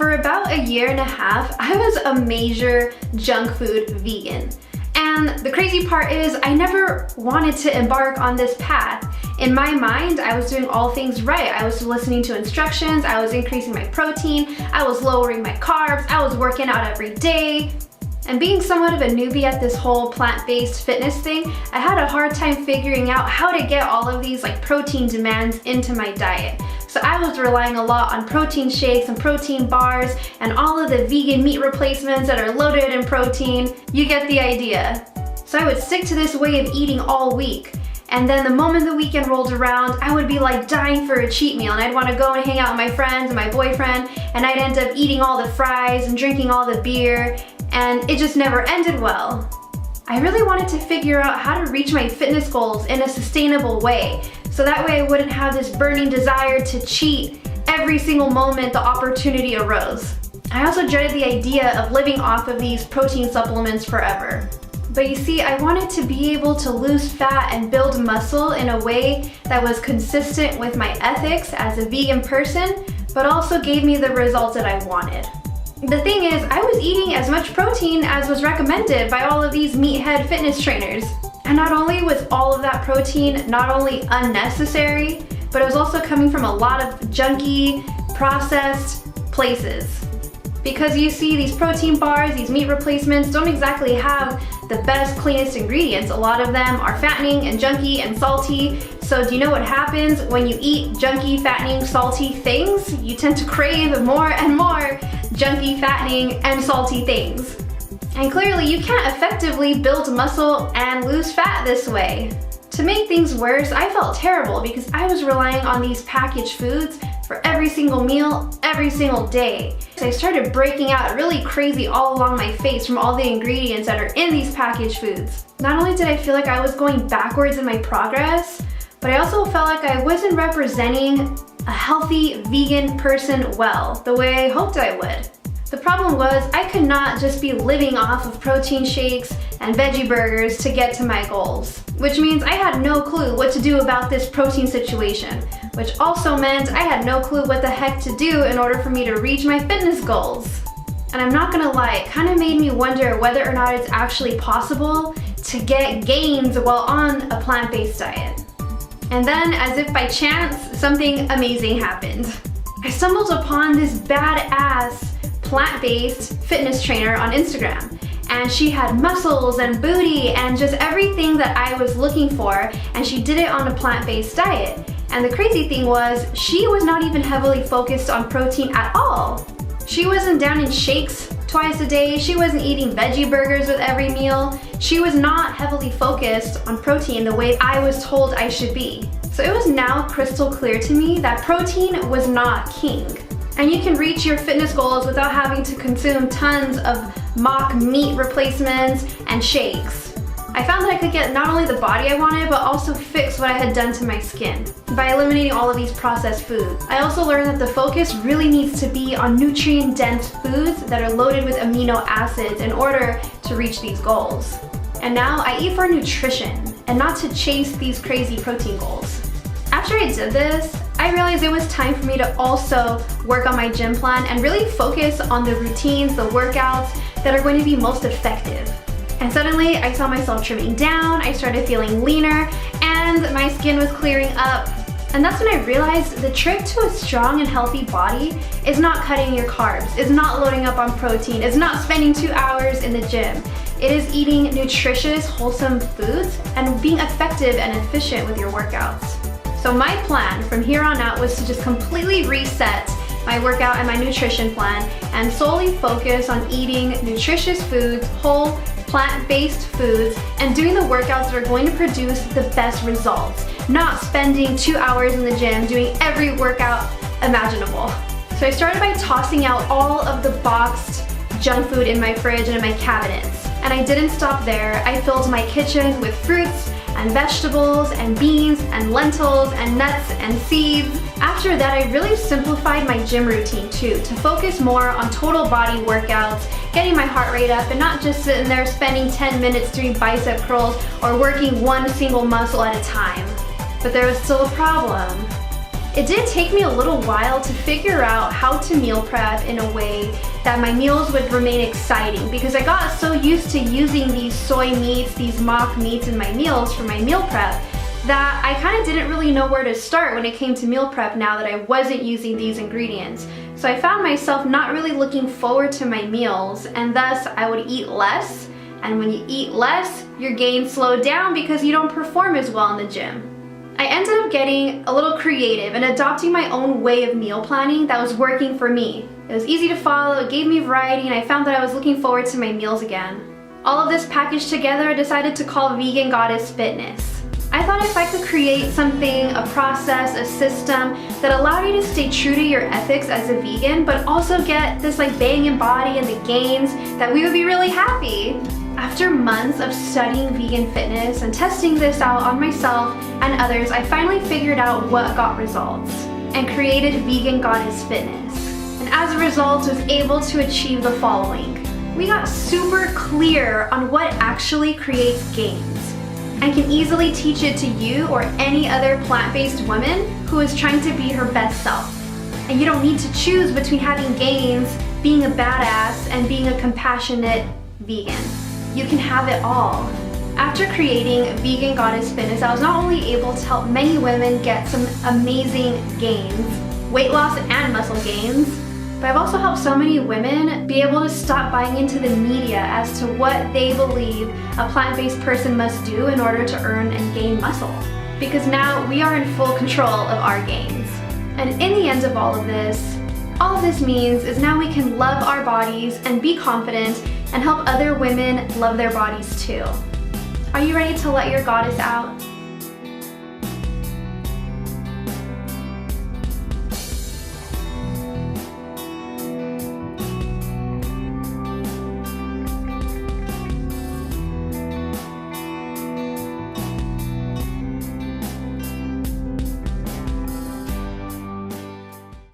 For about a year and a half, I was a major junk food vegan. And the crazy part is I never wanted to embark on this path. In my mind, I was doing all things right. I was listening to instructions, I was increasing my protein, I was lowering my carbs, I was working out every day. And being somewhat of a newbie at this whole plant-based fitness thing, I had a hard time figuring out how to get all of these protein demands into my diet. So I was relying a lot on protein shakes and protein bars and all of the vegan meat replacements that are loaded in protein. You get the idea. So I would stick to this way of eating all week. And then the moment the weekend rolled around, I would be dying for a cheat meal, and I'd want to go and hang out with my friends and my boyfriend, and I'd end up eating all the fries and drinking all the beer, and it just never ended well. I really wanted to figure out how to reach my fitness goals in a sustainable way, so that way I wouldn't have this burning desire to cheat every single moment the opportunity arose. I also dreaded the idea of living off of these protein supplements forever. But you see, I wanted to be able to lose fat and build muscle in a way that was consistent with my ethics as a vegan person, but also gave me the results that I wanted. The thing is, I was eating as much protein as was recommended by all of these meathead fitness trainers. And not only was all of that protein not only unnecessary, but it was also coming from a lot of junky, processed places. Because you see, these protein bars, these meat replacements don't exactly have the best, cleanest ingredients. A lot of them are fattening and junky and salty. So do you know what happens when you eat junky, fattening, salty things? You tend to crave more and more junky, fattening, and salty things. And clearly you can't effectively build muscle and lose fat this way. To make things worse, I felt terrible because I was relying on these packaged foods for every single meal, every single day. So I started breaking out really crazy all along my face from all the ingredients that are in these packaged foods. Not only did I feel like I was going backwards in my progress, but I also felt like I wasn't representing a healthy vegan person well, the way I hoped I would. The problem was I could not just be living off of protein shakes and veggie burgers to get to my goals, which means I had no clue what to do about this protein situation, which also meant I had no clue what the heck to do in order for me to reach my fitness goals. And I'm not gonna lie, it kind of made me wonder whether or not it's actually possible to get gains while on a plant-based diet. And then, as if by chance, something amazing happened. I stumbled upon this badass plant-based fitness trainer on Instagram, and she had muscles and booty and just everything that I was looking for, and she did it on a plant-based diet. And the crazy thing was, she was not even heavily focused on protein at all. She wasn't down in shakes twice a day, she wasn't eating veggie burgers with every meal. She was not heavily focused on protein the way I was told I should be. So it was now crystal clear to me that protein was not king. And you can reach your fitness goals without having to consume tons of mock meat replacements and shakes. I found that I could get not only the body I wanted, but also fix what I had done to my skin by eliminating all of these processed foods. I also learned that the focus really needs to be on nutrient-dense foods that are loaded with amino acids in order to reach these goals. And now I eat for nutrition and not to chase these crazy protein goals. After I did this, I realized it was time for me to also work on my gym plan and really focus on the routines, the workouts that are going to be most effective. And suddenly I saw myself trimming down, I started feeling leaner, and my skin was clearing up. And that's when I realized the trick to a strong and healthy body is not cutting your carbs, is not loading up on protein, is not spending 2 hours in the gym. It is eating nutritious, wholesome foods and being effective and efficient with your workouts. So my plan from here on out was to just completely reset my workout and my nutrition plan and solely focus on eating nutritious foods, whole, plant-based foods, and doing the workouts that are going to produce the best results, not spending 2 hours in the gym doing every workout imaginable. So I started by tossing out all of the boxed junk food in my fridge and in my cabinets. And I didn't stop there. I filled my kitchen with fruits and vegetables and beans and lentils and nuts and seeds. After that, I really simplified my gym routine too, to focus more on total body workouts, getting my heart rate up and not just sitting there spending 10 minutes doing bicep curls or working one single muscle at a time. But there was still a problem. It did take me a little while to figure out how to meal prep in a way that my meals would remain exciting, because I got so used to using these soy meats, these mock meats in my meals for my meal prep, that I kind of didn't really know where to start when it came to meal prep now that I wasn't using these ingredients. So I found myself not really looking forward to my meals, and thus I would eat less. And when you eat less, your gains slow down because you don't perform as well in the gym. I ended up getting a little creative and adopting my own way of meal planning that was working for me. It was easy to follow, it gave me variety, and I found that I was looking forward to my meals again. All of this packaged together, I decided to call VeganGoddessFitness. I thought if I could create something, a process, a system that allowed you to stay true to your ethics as a vegan, but also get this like banging body and the gains, that we would be really happy. After months of studying vegan fitness and testing this out on myself and others, I finally figured out what got results and created VeganGoddessFitness. And as a result, was able to achieve the following. We got super clear on what actually creates gains, and can easily teach it to you or any other plant-based woman who is trying to be her best self. And you don't need to choose between having gains, being a badass, and being a compassionate vegan. You can have it all. After creating VeganGoddessFitness, I was not only able to help many women get some amazing gains, weight loss and muscle gains, but I've also helped so many women be able to stop buying into the media as to what they believe a plant-based person must do in order to earn and gain muscle. Because now we are in full control of our gains. And in the end of all of this means is now we can love our bodies and be confident and help other women love their bodies too. Are you ready to let your goddess out?